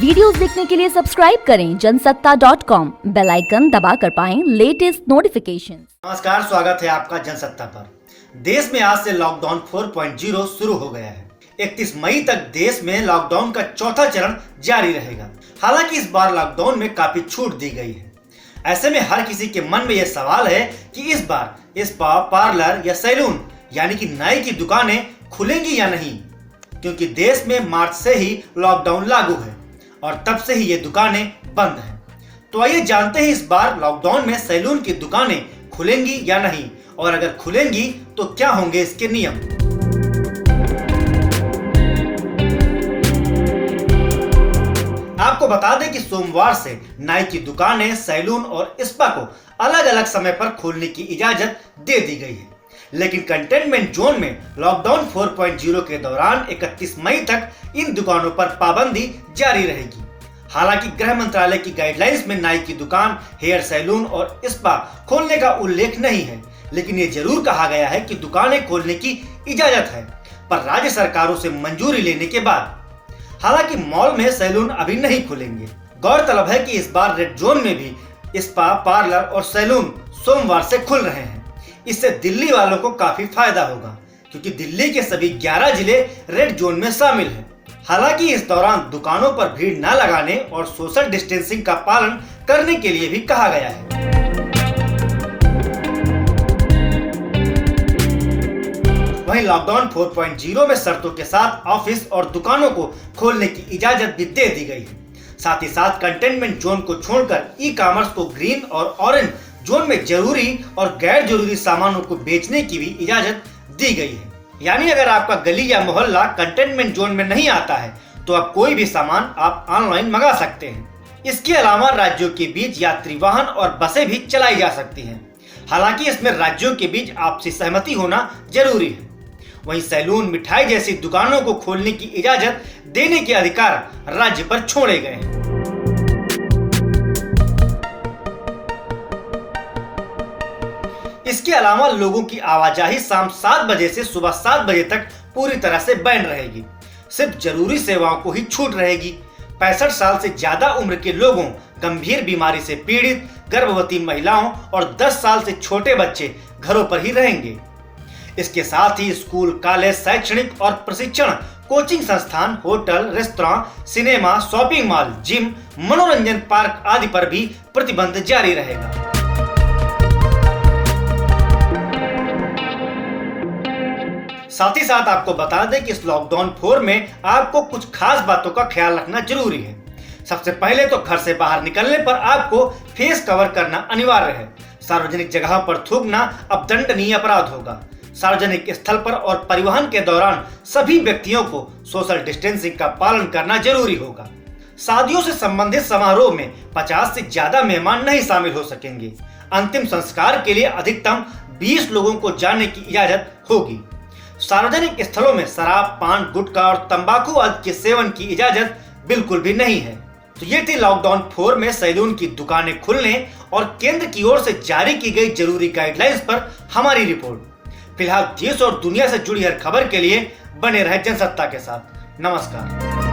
Videos देखने के लिए सब्सक्राइब करें जनसत्ता.com, बेल आइकन दबाकर पाएं लेटेस्ट नोटिफिकेशन। नमस्कार, स्वागत है आपका जनसत्ता पर। देश में आज से लॉकडाउन 4.0 शुरू हो गया है। 31 मई तक देश में लॉकडाउन का चौथा चरण जारी रहेगा। हालांकि इस बार लॉकडाउन में काफी छूट दी गई है। ऐसे में हर किसी के मन में यह सवाल है कि इस बार स्पा, पार्लर या सैलून यानी कि नाई की दुकानें खुलेंगी या नहीं, क्योंकि देश में मार्च से ही लॉकडाउन लागू है और तब से ही ये दुकानें बंद हैं। तो आइए जानते हैं इस बार लॉकडाउन में सैलून की दुकानें खुलेंगी या नहीं, और अगर खुलेंगी तो क्या होंगे इसके नियम। आपको बता दें कि सोमवार से नाई की दुकानें, सैलून और स्पा को अलग अलग समय पर खोलने की इजाजत दे दी गई है, लेकिन कंटेनमेंट जोन में लॉकडाउन 4.0 के दौरान 31 मई तक इन दुकानों पर पाबंदी जारी रहेगी। हालांकि गृह मंत्रालय की गाइडलाइंस में नाई की दुकान, हेयर सैलून और स्पा खोलने का उल्लेख नहीं है, लेकिन ये जरूर कहा गया है कि दुकानें खोलने की इजाजत है, पर राज्य सरकारों से मंजूरी लेने के बाद। हालांकि मॉल में सैलून अभी नहीं खुलेंगे। गौरतलब है कि इस बार रेड जोन में भी स्पा, पार्लर और सैलून सोमवार से खुल रहे हैं। इससे दिल्ली वालों को काफी फायदा होगा, क्योंकि दिल्ली के सभी 11 जिले रेड जोन में शामिल हैं। हालांकि इस दौरान दुकानों पर भीड़ न लगाने और सोशल डिस्टेंसिंग का पालन करने के लिए भी कहा गया है। वहीं लॉकडाउन 4.0 में शर्तों के साथ ऑफिस और दुकानों को खोलने की इजाजत भी दे दी गई है। साथ ही साथ कंटेनमेंट जोन को छोड़कर ई कॉमर्स को ग्रीन और ऑरेंज जोन में जरूरी और गैर जरूरी सामानों को बेचने की भी इजाजत दी गई है। यानी अगर आपका गली या मोहल्ला कंटेनमेंट जोन में नहीं आता है तो अब कोई भी सामान आप ऑनलाइन मंगा सकते हैं। इसके अलावा राज्यों के बीच यात्री वाहन और बसें भी चलाई जा सकती हैं। हालांकि इसमें राज्यों के बीच आपसी सहमति होना जरूरी है। वहीं सैलून, मिठाई जैसी दुकानों को खोलने की इजाजत देने के अधिकार राज्य पर छोड़े गए हैं। इसके अलावा लोगों की आवाजाही शाम 7 बजे से सुबह 7 बजे तक पूरी तरह से बैन रहेगी। सिर्फ जरूरी सेवाओं को ही छूट रहेगी। 65 साल से ज्यादा उम्र के लोगों, गंभीर बीमारी से पीड़ित, गर्भवती महिलाओं और 10 साल से छोटे बच्चे घरों पर ही रहेंगे। इसके साथ ही स्कूल, कॉलेज, शैक्षणिक और प्रशिक्षण कोचिंग संस्थान, hotel, restaurant, cinema, shopping mall, gym, मनोरंजन पार्क आदि पर भी प्रतिबंध जारी रहेगा। साथ ही साथ आपको बता दें कि इस लॉकडाउन 4 में आपको कुछ खास बातों का ख्याल रखना जरूरी है। सबसे पहले तो घर से बाहर निकलने पर आपको फेस कवर करना अनिवार्य है। सार्वजनिक जगहों पर थूकना अब दंडनीय अपराध होगा। सार्वजनिक स्थल पर और परिवहन के दौरान सभी व्यक्तियों को सोशल डिस्टेंसिंग का पालन करना जरूरी होगा। शादियों से संबंधित समारोह में 50 से ज्यादा मेहमान नहीं शामिल हो सकेंगे। अंतिम संस्कार के लिए अधिकतम 20 लोगों को जाने की इजाजत होगी। सार्वजनिक स्थलों में शराब, पान, गुटखा और तंबाकू आदि के सेवन की इजाजत बिल्कुल भी नहीं है। तो ये थी लॉकडाउन 4 में सैलून की दुकानें खुलने और केंद्र की ओर से जारी की गई जरूरी गाइडलाइंस पर हमारी रिपोर्ट। फिलहाल देश और दुनिया से जुड़ी हर खबर के लिए बने रहे जनसत्ता के साथ। नमस्कार।